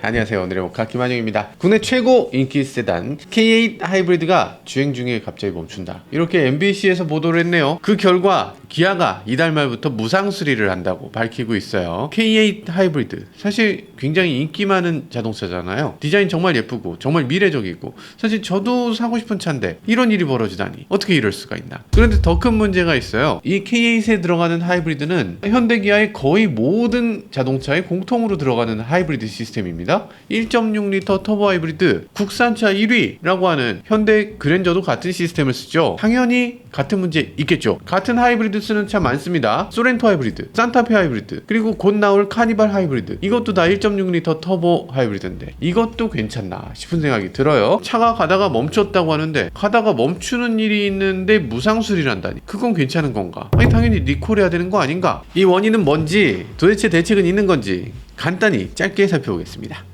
안녕하세요. 오늘의 모카 김한영입니다. 국내 최고 인기 세단 K8 하이브리드가 주행 중에 갑자기 멈춘다, 이렇게 MBC에서 보도를 했네요. 그 결과 기아가 이달 말부터 무상 수리를 한다고 밝히고 있어요. K8 하이브리드 사실 굉장히 인기 많은 자동차잖아요. 디자인 정말 예쁘고 정말 미래적이고 사실 저도 사고 싶은 차인데 이런 일이 벌어지다니 어떻게 이럴 수가 있나. 그런데 더 큰 문제가 있어요. 이 K8에 들어가는 하이브리드는 현대 기아의 거의 모든 자동차에 공통으로 들어가는 하이브리드 시스템입니다. 1.6L 터보 하이브리드 국산차 1위라고 하는 현대 그랜저도 같은 시스템을 쓰죠. 당연히 같은 문제 있겠죠. 같은 하이브리드 쓰는 차 많습니다. 소렌토 하이브리드, 산타페 하이브리드, 그리고 곧 나올 카니발 하이브리드, 이것도 다 1.6L 터보 하이브리드인데 이것도 괜찮나 싶은 생각이 들어요. 차가 가다가 멈췄다고 하는데 가다가 멈추는 일이 있는데 무상 수리를 한다니 그건 괜찮은 건가? 아니 당연히 리콜해야 되는 거 아닌가? 이 원인은 뭔지, 도대체 대책은 있는 건지 간단히 짧게 살펴보겠습니다.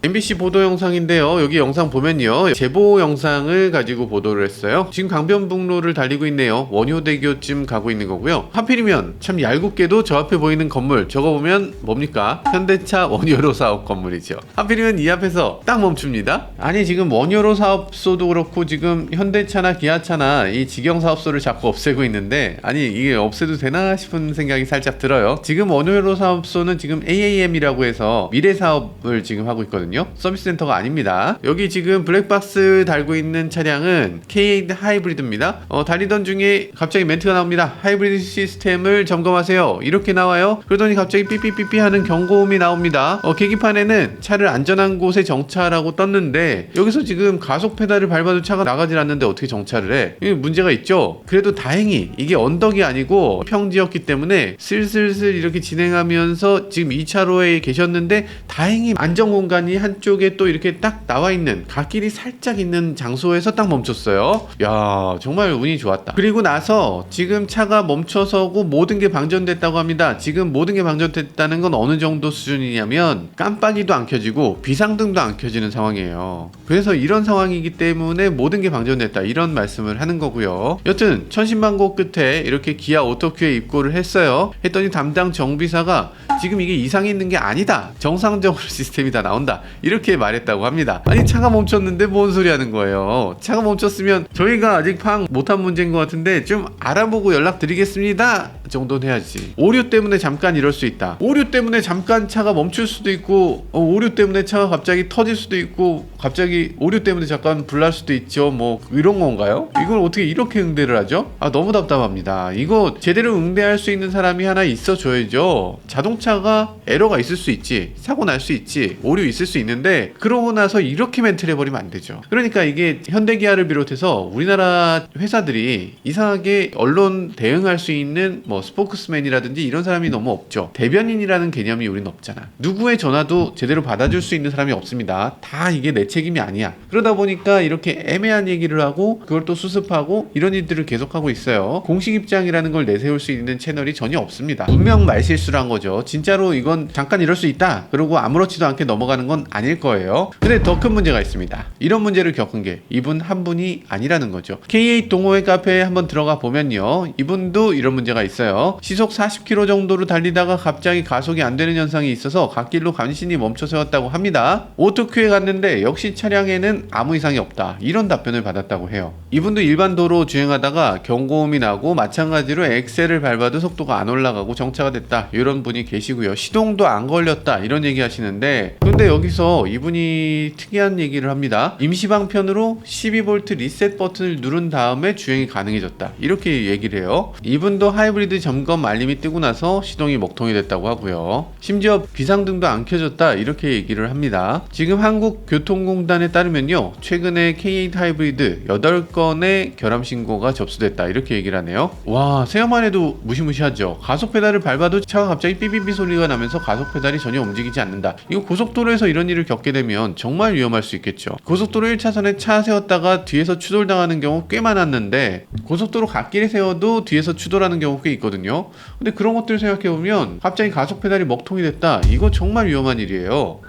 MBC 보도 영상인데요. 여기 영상 보면요, 제보 영상을 가지고 보도를 했어요. 지금 강변북로를 달리고 있네요. 원효대교쯤 가고 있는 거고요. 하필이면 참 얄궂게도 저 앞에 보이는 건물, 저거 보면 뭡니까? 현대차 원효로 사업 건물이죠. 하필이면 이 앞에서 딱 멈춥니다. 아니 지금 원효로 사업소도 그렇고 지금 현대차나 기아차나 이 직영사업소를 자꾸 없애고 있는데 아니 이게 없애도 되나 싶은 생각이 살짝 들어요. 지금 원효로 사업소는 지금 AAM이라고 해서 미래사업을 지금 하고 있거든요. 서비스 센터가 아닙니다. 여기 지금 블랙박스 달고 있는 차량은 K8 하이브리드입니다. 달리던 중에 갑자기 멘트가 나옵니다. 하이브리드 시스템을 점검하세요, 이렇게 나와요. 그러더니 갑자기 삐삐삐삐 하는 경고음이 나옵니다. 계기판에는 차를 안전한 곳에 정차라고 떴는데 여기서 지금 가속 페달을 밟아도 차가 나가질 않는데 어떻게 정차를 해? 이게 문제가 있죠. 그래도 다행히 이게 언덕이 아니고 평지였기 때문에 슬슬슬 이렇게 진행하면서 지금 2차로에 계셨는데 다행히 안전공간이 한쪽에 또 이렇게 딱 나와 있는 갓길이 살짝 있는 장소에서 딱 멈췄어요. 야 정말 운이 좋았다. 그리고 나서 지금 차가 멈춰서고 모든 게 방전됐다고 합니다. 지금 모든 게 방전됐다는 건 어느 정도 수준이냐면 깜빡이도 안 켜지고 비상등도 안 켜지는 상황이에요. 그래서 이런 상황이기 때문에 모든 게 방전됐다, 이런 말씀을 하는 거고요. 여튼 천신만고 끝에 이렇게 기아 오토큐에 입고를 했어요. 했더니 담당 정비사가 지금 이게 이상이 있는 게 아니다, 정상적으로 시스템이 다 나온다, 이렇게 말했다고 합니다. 아니 차가 멈췄는데 뭔 소리 하는 거예요. 차가 멈췄으면 저희가 아직 파악 못한 문제인 것 같은데 좀 알아보고 연락드리겠습니다 정도는 해야지. 오류 때문에 잠깐 이럴 수 있다, 오류 때문에 잠깐 차가 멈출 수도 있고 오류 때문에 차가 갑자기 터질 수도 있고 갑자기 오류 때문에 잠깐 불날 수도 있죠. 뭐 이런 건가요? 이걸 어떻게 이렇게 응대를 하죠? 너무 답답합니다. 이거 제대로 응대할 수 있는 사람이 하나 있어 줘야죠. 자동차가 에러가 있을 수 있지, 사고 날 수 있지, 오류 있을 수 있는데 그러고 나서 이렇게 멘트를 해버리면 안 되죠. 그러니까 이게 현대기아를 비롯해서 우리나라 회사들이 이상하게 언론 대응할 수 있는 뭐 스포크스맨이라든지 이런 사람이 너무 없죠. 대변인이라는 개념이 우린 없잖아. 누구의 전화도 제대로 받아줄 수 있는 사람이 없습니다. 다 이게 내 책임이 아니야. 그러다 보니까 이렇게 애매한 얘기를 하고 그걸 또 수습하고 이런 일들을 계속하고 있어요. 공식 입장이라는 걸 내세울 수 있는 채널이 전혀 없습니다. 분명 말실수를 한 거죠. 진짜로 이건 잠깐 이럴 수 있다 그리고 아무렇지도 않게 넘어가는 건 아닐 거예요. 근데 더 큰 문제가 있습니다. 이런 문제를 겪은 게 이분 한 분이 아니라는 거죠. K8 동호회 카페에 한번 들어가 보면요, 이분도 이런 문제가 있어요. 시속 40km 정도로 달리다가 갑자기 가속이 안 되는 현상이 있어서 갓길로 간신히 멈춰 세웠다고 합니다. 오토큐에 갔는데 역시 차량에는 아무 이상이 없다, 이런 답변을 받았다고 해요. 이분도 일반 도로 주행하다가 경고음이 나고 마찬가지로 엑셀을 밟아도 속도가 안 올라가고 정차가 됐다, 이런 분이 계시고요. 시동도 안 걸렸다, 이런 얘기 하시는데 근데 여기서 이분이 특이한 얘기를 합니다. 임시방편으로 12V 리셋 버튼을 누른 다음에 주행이 가능해졌다, 이렇게 얘기를 해요. 이분도 하이브리드 점검 알림이 뜨고 나서 시동이 먹통이 됐다고 하고요. 심지어 비상등도 안 켜졌다, 이렇게 얘기를 합니다. 지금 한국교통공단에 따르면요, 최근에 K8 하이브리드 8건의 결함 신고가 접수됐다, 이렇게 얘기를 하네요. 와 생각만 해도 무시무시하죠. 가속 페달을 밟아도 차가 갑자기 삐삐삐 소리가 나면서 가속 페달이 전혀 움직이지 않는다. 이거 고속도로에서 이런 일을 겪게 되면 정말 위험할 수 있겠죠. 고속도로 1차선에 차 세웠다가 뒤에서 추돌당하는 경우 꽤 많았는데 고속도로 갓길에 세워도 뒤에서 추돌하는 경우 꽤 있거든요. 근데 그런 것들 생각해보면 갑자기 가속 페달이 먹통이 됐다, 이거 정말 위험한 일이에요.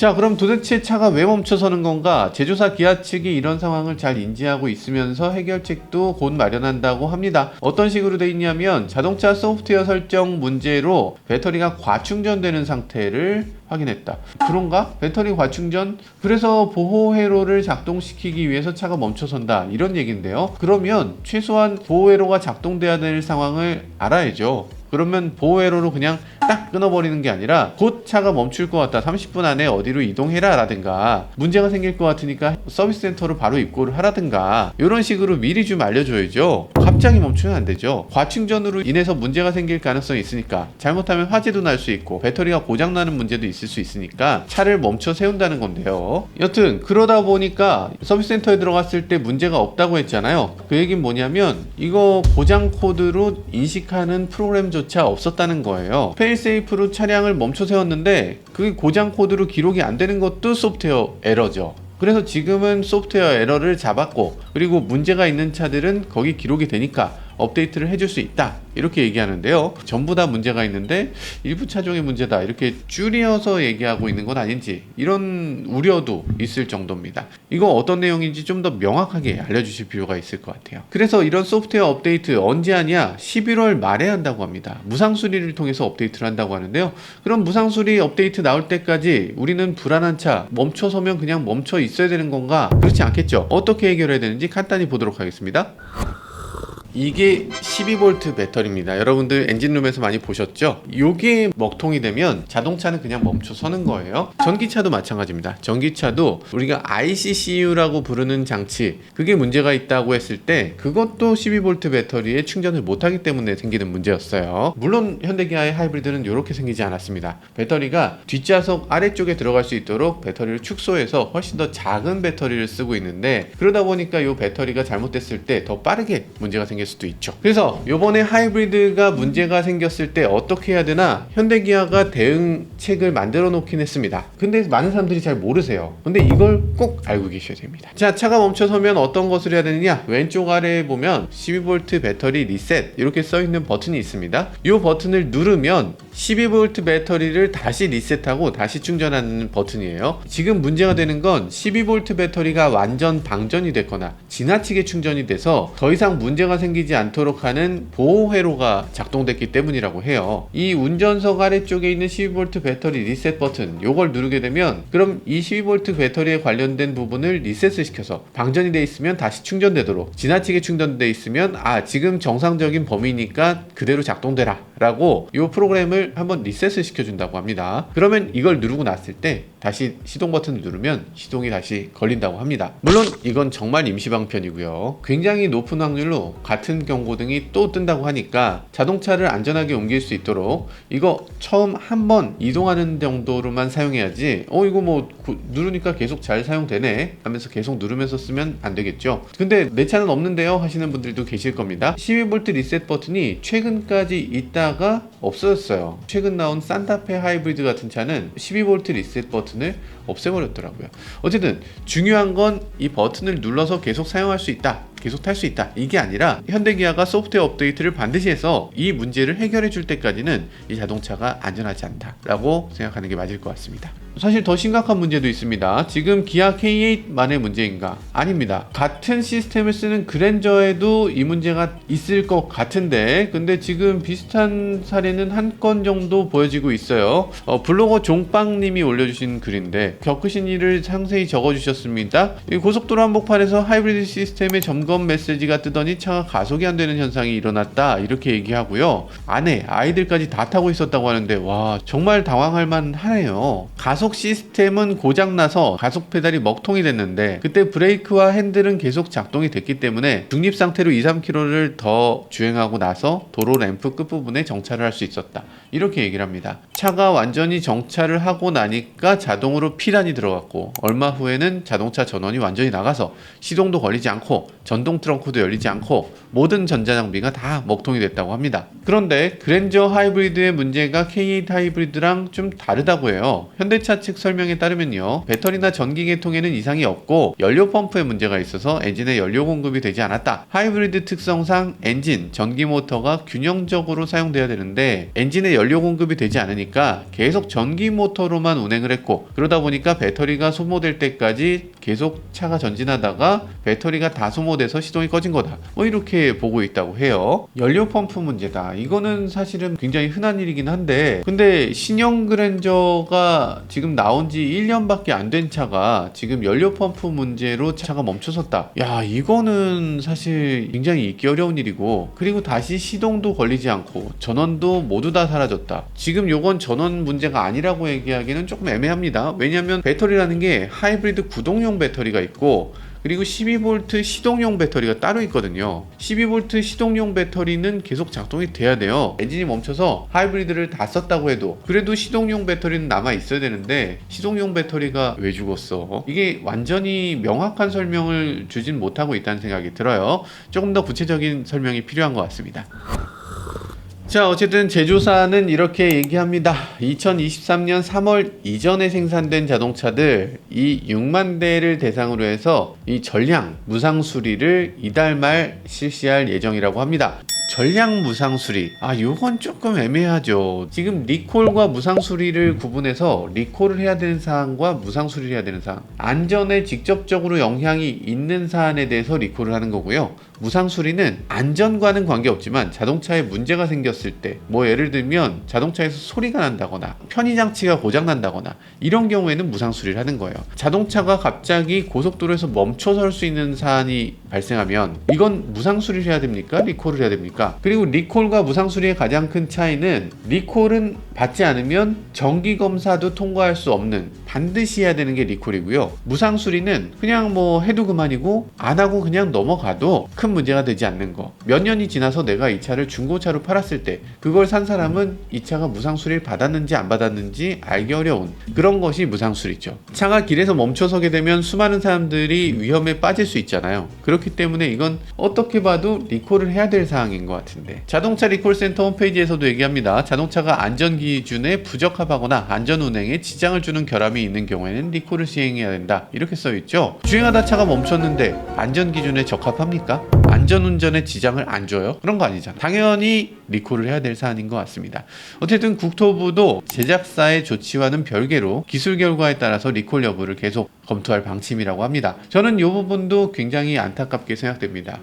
자, 그럼 도대체 차가 왜 멈춰서는 건가? 제조사 기아 측이 이런 상황을 잘 인지하고 있으면서 해결책도 곧 마련한다고 합니다. 어떤 식으로 돼 있냐면 자동차 소프트웨어 설정 문제로 배터리가 과충전되는 상태를 확인했다. 그런가? 배터리 과충전? 그래서 보호 회로를 작동시키기 위해서 차가 멈춰선다. 이런 얘기인데요. 그러면 최소한 보호 회로가 작동돼야 될 상황을 알아야죠. 그러면 보호 회로로 그냥 딱 끊어버리는 게 아니라 곧 차가 멈출 것 같다, 30분 안에 어디로 이동해라 라든가, 문제가 생길 것 같으니까 서비스 센터로 바로 입고를 하라든가, 이런 식으로 미리 좀 알려줘야죠. 갑자기 멈추면 안 되죠. 과충전으로 인해서 문제가 생길 가능성이 있으니까, 잘못하면 화재도 날 수 있고 배터리가 고장나는 문제도 있을 수 있으니까 차를 멈춰 세운다는 건데요. 여튼 그러다 보니까 서비스 센터에 들어갔을 때 문제가 없다고 했잖아요. 그 얘기는 뭐냐면 이거 고장 코드로 인식하는 프로그램조차 없었다는 거예요. 페일세이프로 차량을 멈춰 세웠는데 그게 고장 코드로 기록이 안 되는 것도 소프트웨어 에러죠. 그래서 지금은 소프트웨어 에러를 잡았고, 그리고 문제가 있는 차들은 거기 기록이 되니까 업데이트를 해줄 수 있다, 이렇게 얘기하는데요. 전부 다 문제가 있는데 일부 차종의 문제다, 이렇게 줄여서 얘기하고 있는 건 아닌지, 이런 우려도 있을 정도입니다. 이거 어떤 내용인지 좀 더 명확하게 알려주실 필요가 있을 것 같아요. 그래서 이런 소프트웨어 업데이트 언제 하냐? 11월 말에 한다고 합니다. 무상수리를 통해서 업데이트를 한다고 하는데요. 그럼 무상수리 업데이트 나올 때까지 우리는 불안한 차 멈춰서면 그냥 멈춰 있어야 되는 건가? 그렇지 않겠죠. 어떻게 해결해야 되는지 간단히 보도록 하겠습니다. 이게 12V 배터리입니다. 여러분들 엔진룸에서 많이 보셨죠? 이게 먹통이 되면 자동차는 그냥 멈춰 서는 거예요. 전기차도 마찬가지입니다. 전기차도 우리가 ICCU라고 부르는 장치, 그게 문제가 있다고 했을 때 그것도 12V 배터리에 충전을 못하기 때문에 생기는 문제였어요. 물론 현대기아의 하이브리드는 이렇게 생기지 않았습니다. 배터리가 뒷좌석 아래쪽에 들어갈 수 있도록 배터리를 축소해서 훨씬 더 작은 배터리를 쓰고 있는데, 그러다 보니까 이 배터리가 잘못됐을 때 더 빠르게 문제가 생길 수도 있죠. 그래서 요번에 하이브리드가 문제가 생겼을 때 어떻게 해야 되나, 현대기아가 대응책을 만들어 놓긴 했습니다. 근데 많은 사람들이 잘 모르세요. 근데 이걸 꼭 알고 계셔야 됩니다. 자, 차가 멈춰서면 어떤 것을 해야 되느냐? 왼쪽 아래에 보면 12V 배터리 리셋 이렇게 써 있는 버튼이 있습니다. 이 버튼을 누르면 12V 배터리를 다시 리셋하고 다시 충전하는 버튼이에요. 지금 문제가 되는 건 12V 배터리가 완전 방전이 됐거나 지나치게 충전이 돼서 더 이상 문제가 생기지 않도록 하는 보호 회로가 작동됐기 때문이라고 해요. 이 운전석 아래쪽에 있는 12V 배터리 리셋 버튼, 요걸 누르게 되면 그럼 이 12V 배터리에 관련된 부분을 리셋을 시켜서 방전이 돼 있으면 다시 충전되도록, 지나치게 충전돼 있으면 지금 정상적인 범위니까 그대로 작동되라 라고 이 프로그램을 한번 리셋을 시켜준다고 합니다. 그러면 이걸 누르고 났을 때 다시 시동 버튼을 누르면 시동이 다시 걸린다고 합니다. 물론 이건 정말 임시방편이고요. 굉장히 높은 확률로 같은 경고등이 또 뜬다고 하니까 자동차를 안전하게 옮길 수 있도록 이거 처음 한번 이동하는 정도로만 사용해야지, 이거 뭐 누르니까 계속 잘 사용되네 하면서 계속 누르면서 쓰면 안 되겠죠. 근데 내 차는 없는데요 하시는 분들도 계실 겁니다. 12V 리셋 버튼이 최근까지 있다가 없어졌어요. 최근 나온 산타페 하이브리드 같은 차는 12V 리셋 버튼을 없애버렸더라고요. 어쨌든 중요한 건 이 버튼을 눌러서 계속 사용할 수 있다, 계속 탈 수 있다, 이게 아니라 현대기아가 소프트웨어 업데이트를 반드시 해서 이 문제를 해결해 줄 때까지는 이 자동차가 안전하지 않다 라고 생각하는 게 맞을 것 같습니다. 사실 더 심각한 문제도 있습니다. 지금 기아 K8만의 문제인가? 아닙니다. 같은 시스템을 쓰는 그랜저에도 이 문제가 있을 것 같은데, 근데 지금 비슷한 사례는 한 건 정도 보여지고 있어요. 블로거 종빵님이 올려주신 글인데 겪으신 일을 상세히 적어주셨습니다. 고속도로 한복판에서 하이브리드 시스템의 점검 메시지가 뜨더니 차가 가속이 안 되는 현상이 일어났다, 이렇게 얘기하고요. 아내, 아이들까지 다 타고 있었다고 하는데 와, 정말 당황할 만하네요. 가속 시스템은 고장나서 가속 페달이 먹통이 됐는데 그때 브레이크와 핸들은 계속 작동이 됐기 때문에 중립 상태로 2-3km를 더 주행하고 나서 도로 램프 끝부분에 정차를 할 수 있었다, 이렇게 얘기를 합니다. 차가 완전히 정차를 하고 나니까 자동으로 피란이 들어갔고 얼마 후에는 자동차 전원이 완전히 나가서 시동도 걸리지 않고 전동 트렁크도 열리지 않고 모든 전자장비가 다 먹통이 됐다고 합니다. 그런데 그랜저 하이브리드의 문제가 K8 하이브리드랑 좀 다르다고 해요. 현대차 측 설명에 따르면요, 배터리나 전기계통에는 이상이 없고 연료 펌프에 문제가 있어서 엔진에 연료 공급이 되지 않았다. 하이브리드 특성상 엔진, 전기 모터가 균형적으로 사용돼야 되는데 엔진에 연료 공급이 되지 않으니까 계속 전기 모터로만 운행을 했고, 그러다 보니까 배터리가 소모될 때까지 계속 차가 전진하다가 배터리가 다 소모돼서 시동이 꺼진 거다. 뭐 이렇게 보고 있다고 해요. 연료 펌프 문제다. 이거는 사실은 굉장히 흔한 일이긴 한데, 근데 신형 그랜저가 지금 나온 지 1년밖에 안 된 차가 지금 연료 펌프 문제로 차가 멈춰섰다. 야, 이거는 사실 굉장히 잊기 어려운 일이고, 그리고 다시 시동도 걸리지 않고 전원도 모두 다 사라졌다. 지금 요건 전원 문제가 아니라고 얘기하기는 조금 애매합니다. 왜냐하면 배터리라는 게 하이브리드 구동용 배터리가 있고, 그리고 12V 시동용 배터리가 따로 있거든요. 12V 시동용 배터리는 계속 작동이 돼야 돼요. 엔진이 멈춰서 하이브리드를 다 썼다고 해도 그래도 시동용 배터리는 남아 있어야 되는데, 시동용 배터리가 왜 죽었어? 이게 완전히 명확한 설명을 주진 못하고 있다는 생각이 들어요. 조금 더 구체적인 설명이 필요한 것 같습니다. 자, 어쨌든 제조사는 이렇게 얘기합니다. 2023년 3월 이전에 생산된 자동차들 이 6만 대를 대상으로 해서 이 전량 무상 수리를 이달 말 실시할 예정이라고 합니다. 전량 무상 수리, 요건 조금 애매하죠. 지금 리콜과 무상 수리를 구분해서 리콜을 해야 되는 사안과 무상 수리를 해야 되는 사안, 안전에 직접적으로 영향이 있는 사안에 대해서 리콜을 하는 거고요. 무상 수리는 안전과는 관계없지만 자동차에 문제가 생겼을 때, 뭐 예를 들면 자동차에서 소리가 난다거나 편의장치가 고장 난다거나 이런 경우에는 무상 수리를 하는 거예요. 자동차가 갑자기 고속도로에서 멈춰설 수 있는 사안이 발생하면 이건 무상 수리를 해야 됩니까? 리콜을 해야 됩니까? 그리고 리콜과 무상 수리의 가장 큰 차이는, 리콜은 받지 않으면 정기 검사도 통과할 수 없는, 반드시 해야 되는 게 리콜이고요. 무상 수리는 그냥 뭐 해도 그만이고 안 하고 그냥 넘어가도 큰 문제가 되지 않는 거. 몇 년이 지나서 내가 이 차를 중고차로 팔았을 때 그걸 산 사람은 이 차가 무상 수리를 받았는지 안 받았는지 알기 어려운 그런 것이 무상 수리죠. 차가 길에서 멈춰서게 되면 수많은 사람들이 위험에 빠질 수 있잖아요. 그렇기 때문에 이건 어떻게 봐도 리콜을 해야 될 사항인 것 같은데, 자동차 리콜센터 홈페이지에서도 얘기합니다. 자동차가 안전 기준에 부적합하거나 안전 운행에 지장을 주는 결함이 있는 경우에는 리콜을 시행해야 된다. 이렇게 써있죠. 주행하다 차가 멈췄는데 안전 기준에 적합합니까? 안전운전에 지장을 안 줘요? 그런 거 아니잖아. 당연히 리콜을 해야 될 사안인 것 같습니다. 어쨌든 국토부도 제작사의 조치와는 별개로 기술 결과에 따라서 리콜 여부를 계속 검토할 방침이라고 합니다. 저는 이 부분도 굉장히 안타깝게 생각됩니다.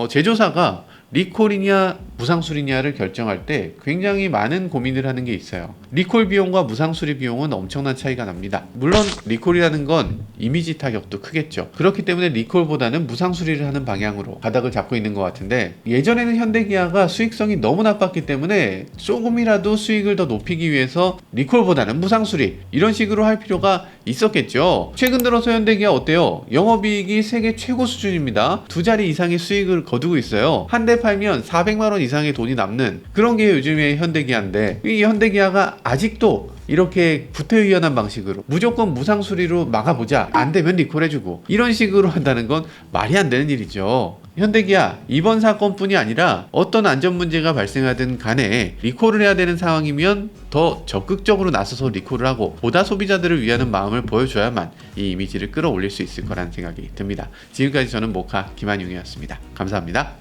제조사가 리콜이냐 무상 수리냐를 결정할 때 굉장히 많은 고민을 하는 게 있어요. 리콜 비용과 무상 수리 비용은 엄청난 차이가 납니다. 물론 리콜이라는 건 이미지 타격도 크겠죠. 그렇기 때문에 리콜보다는 무상 수리를 하는 방향으로 가닥을 잡고 있는 것 같은데, 예전에는 현대기아가 수익성이 너무 나빴기 때문에 조금이라도 수익을 더 높이기 위해서 리콜보다는 무상 수리 이런 식으로 할 필요가 있었겠죠. 최근 들어서 현대기아 어때요? 영업이익이 세계 최고 수준입니다. 2자리 이상의 수익을 거두고 있어요. 한 대 팔면 400만 원 이상의 돈이 남는 그런 게 요즘의 현대기아인데, 이 현대기아가 아직도 이렇게 구태의연한 방식으로 무조건 무상 수리로 막아보자, 안 되면 리콜 해주고 이런 식으로 한다는 건 말이 안 되는 일이죠. 현대기아 이번 사건뿐이 아니라 어떤 안전 문제가 발생하든 간에 리콜을 해야 되는 상황이면 더 적극적으로 나서서 리콜을 하고 보다 소비자들을 위하는 마음을 보여줘야만 이 이미지를 끌어올릴 수 있을 거라는 생각이 듭니다. 지금까지 저는 모카 김한용이었습니다. 감사합니다.